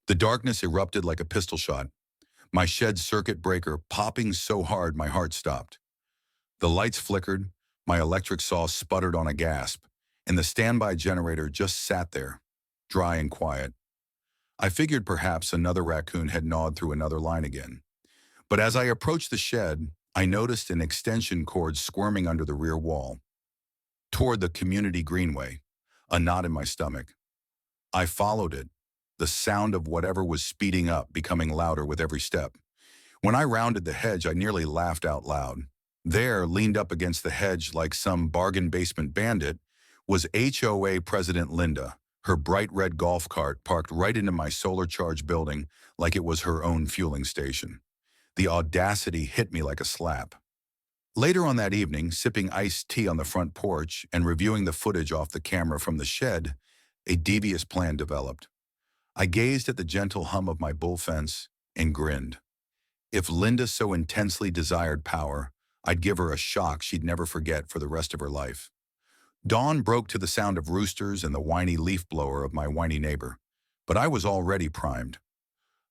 The darkness erupted like a pistol shot, my shed circuit breaker popping so hard my heart stopped. The lights flickered, my electric saw sputtered on a gasp, and the standby generator just sat there, dry and quiet. I figured perhaps another raccoon had gnawed through another line again. But as I approached the shed, I noticed an extension cord squirming under the rear wall, toward the community greenway, a knot in my stomach. I followed it, the sound of whatever was speeding up becoming louder with every step. When I rounded the hedge, I nearly laughed out loud. There, leaned up against the hedge like some bargain basement bandit, was HOA President Linda, her bright red golf cart parked right into my solar-charged building like it was her own fueling station. The audacity hit me like a slap. Later on that evening, sipping iced tea on the front porch and reviewing the footage off the camera from the shed, a devious plan developed. I gazed at the gentle hum of my bull fence and grinned. If Linda so intensely desired power, I'd give her a shock she'd never forget for the rest of her life. Dawn broke to the sound of roosters and the whiny leaf blower of my whiny neighbor, but I was already primed.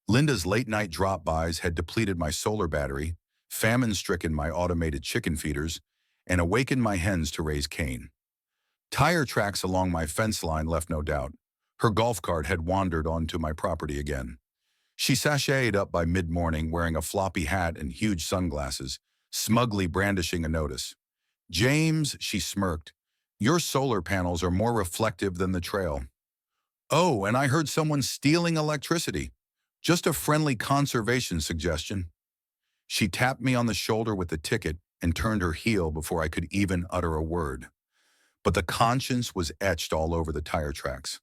Linda's late-night drop-bys had depleted my solar battery, famine-stricken my automated chicken feeders, and awakened my hens to raise Cain. Tire tracks along my fence line left no doubt. Her golf cart had wandered onto my property again. She sashayed up by mid-morning wearing a floppy hat and huge sunglasses, smugly brandishing a notice. "James," she smirked, "your solar panels are more reflective than the trail." "Oh, and I heard someone stealing electricity. Just a friendly conservation suggestion." She tapped me on the shoulder with the ticket and turned her heel before I could even utter a word. But the conscience was etched all over the tire tracks.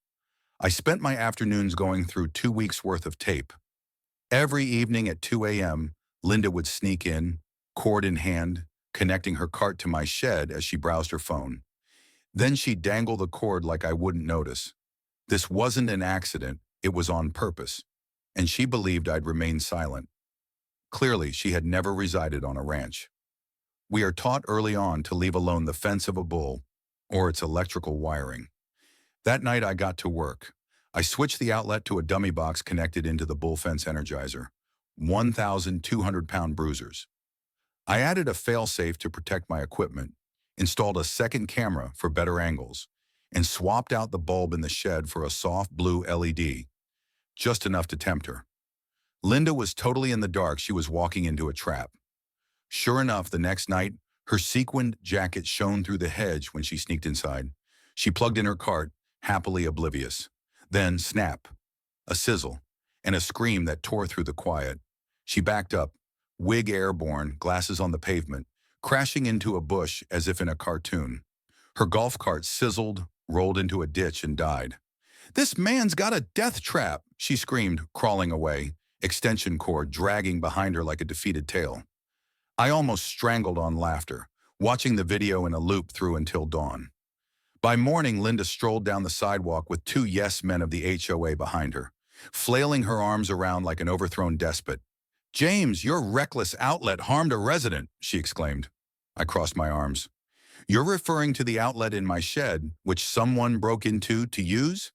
I spent my afternoons going through 2 weeks' worth of tape. Every evening at 2 a.m., Linda would sneak in, cord in hand, connecting her cart to my shed as she browsed her phone. Then she'd dangle the cord like I wouldn't notice. This wasn't an accident, it was on purpose, and she believed I'd remain silent. Clearly, she had never resided on a ranch. We are taught early on to leave alone the fence of a bull or its electrical wiring. That night I got to work. I switched the outlet to a dummy box connected into the bull fence energizer. 1,200-pound bruisers. I added a fail-safe to protect my equipment, installed a second camera for better angles, and swapped out the bulb in the shed for a soft blue LED, just enough to tempt her. Linda was totally in the dark. She was walking into a trap. Sure enough, the next night, her sequined jacket shone through the hedge when she sneaked inside. She plugged in her cart, happily oblivious. Then, snap, a sizzle, and a scream that tore through the quiet. She backed up, wig airborne, glasses on the pavement, crashing into a bush as if in a cartoon. Her golf cart sizzled, rolled into a ditch, and died. "This man's got a death trap," she screamed, crawling away, extension cord dragging behind her like a defeated tail. I almost strangled on laughter, watching the video in a loop through until dawn. By morning, Linda strolled down the sidewalk with 2 yes men of the HOA behind her, flailing her arms around like an overthrown despot. "James, your reckless outlet harmed a resident," she exclaimed. I crossed my arms. "You're referring to the outlet in my shed, which someone broke into to use?"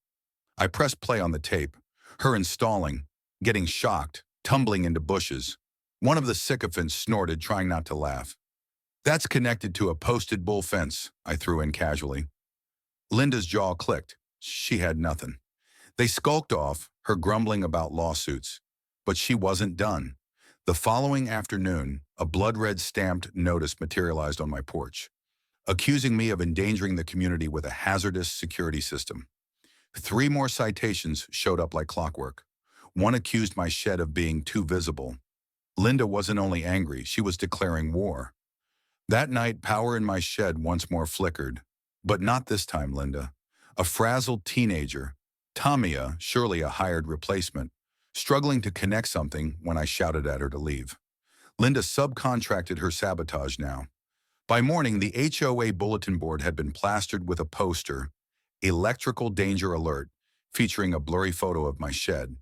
I pressed play on the tape, her installing, getting shocked, tumbling into bushes. One of the sycophants snorted, trying not to laugh. "That's connected to a posted bull fence," I threw in casually. Linda's jaw clicked. She had nothing. They skulked off, her grumbling about lawsuits. But she wasn't done. The following afternoon, a blood-red stamped notice materialized on my porch, accusing me of endangering the community with a hazardous security system. 3 more citations showed up like clockwork. One accused my shed of being too visible. Linda wasn't only angry, she was declaring war. That night, power in my shed once more flickered. But not this time, Linda. A frazzled teenager, Tamia, surely a hired replacement, struggling to connect something when I shouted at her to leave. Linda subcontracted her sabotage now. By morning, the HOA bulletin board had been plastered with a poster, "Electrical Danger Alert," featuring a blurry photo of my shed.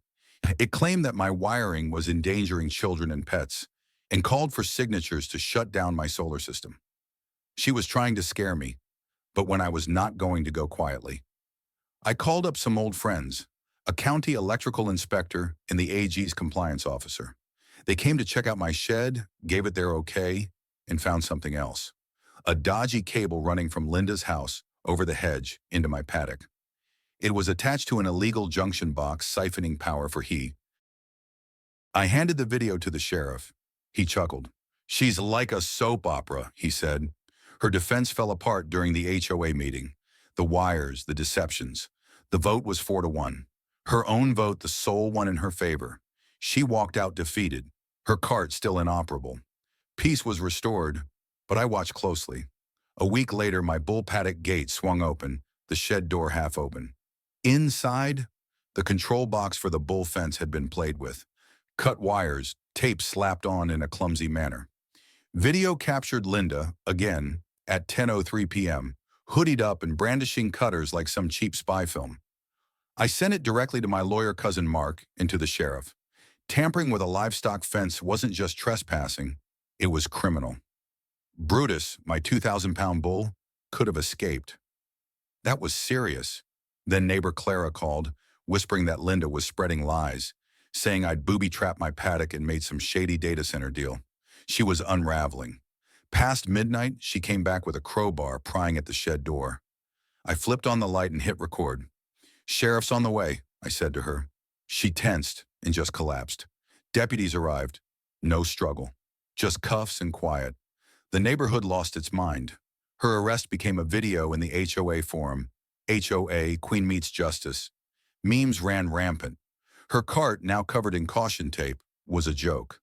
It claimed that my wiring was endangering children and pets, and called for signatures to shut down my solar system. She was trying to scare me, but when I was not going to go quietly. I called up some old friends, A county electrical inspector and the AG's compliance officer. They came to check out my shed, gave it their okay, and found something else. A dodgy cable running from Linda's house over the hedge into my paddock. It was attached to an illegal junction box siphoning power for he. I handed the video to the sheriff. He chuckled. "She's like a soap opera," he said. Her defense fell apart during the HOA meeting. The wires, the deceptions. The vote was 4-1. Her own vote the sole one in her favor. She walked out defeated, her cart still inoperable. Peace was restored, but I watched closely. A week later, my bull paddock gate swung open, the shed door half open. Inside, the control box for the bull fence had been played with. Cut wires, tape slapped on in a clumsy manner. Video captured Linda, again, at 10:03 p.m., hoodied up and brandishing cutters like some cheap spy film. I sent it directly to my lawyer cousin Mark and to the sheriff. Tampering with a livestock fence wasn't just trespassing, it was criminal. Brutus, my 2,000-pound bull, could have escaped. That was serious. Then neighbor Clara called, whispering that Linda was spreading lies, saying I'd booby-trapped my paddock and made some shady data center deal. She was unraveling. Past midnight, she came back with a crowbar prying at the shed door. I flipped on the light and hit record. "Sheriff's on the way," I said to her. She tensed and just collapsed. Deputies arrived. No struggle. Just cuffs and quiet. The neighborhood lost its mind. Her arrest became a video in the HOA forum. HOA, Queen Meets Justice. Memes ran rampant. Her cart, now covered in caution tape, was a joke.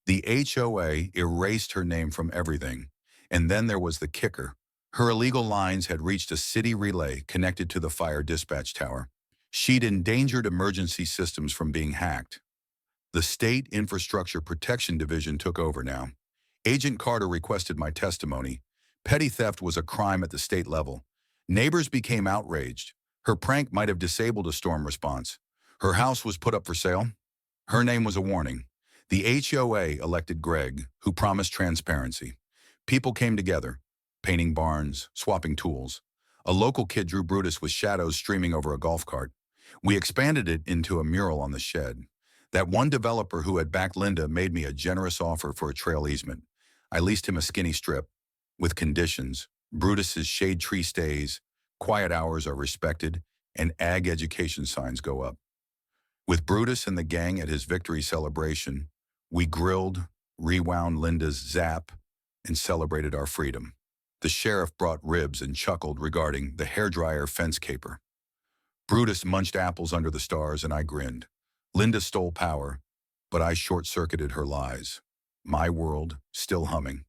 The HOA erased her name from everything. And then there was the kicker. Her illegal lines had reached a city relay connected to the fire dispatch tower. She'd endangered emergency systems from being hacked. The State Infrastructure Protection Division took over now. Agent Carter requested my testimony. Petty theft was a crime at the state level. Neighbors became outraged. Her prank might have disabled a storm response. Her house was put up for sale. Her name was a warning. The HOA elected Greg, who promised transparency. People came together, painting barns, swapping tools. A local kid drew Brutus with shadows streaming over a golf cart. We expanded it into a mural on the shed. That one developer who had backed Linda made me a generous offer for a trail easement. I leased him a skinny strip, with conditions. Brutus's shade tree stays, quiet hours are respected, and ag education signs go up. With Brutus and the gang at his victory celebration, we grilled, rewound Linda's zap, and celebrated our freedom. The sheriff brought ribs and chuckled regarding the hairdryer fence caper. Brutus munched apples under the stars and I grinned. Linda stole power, but I short-circuited her lies. My world, still humming.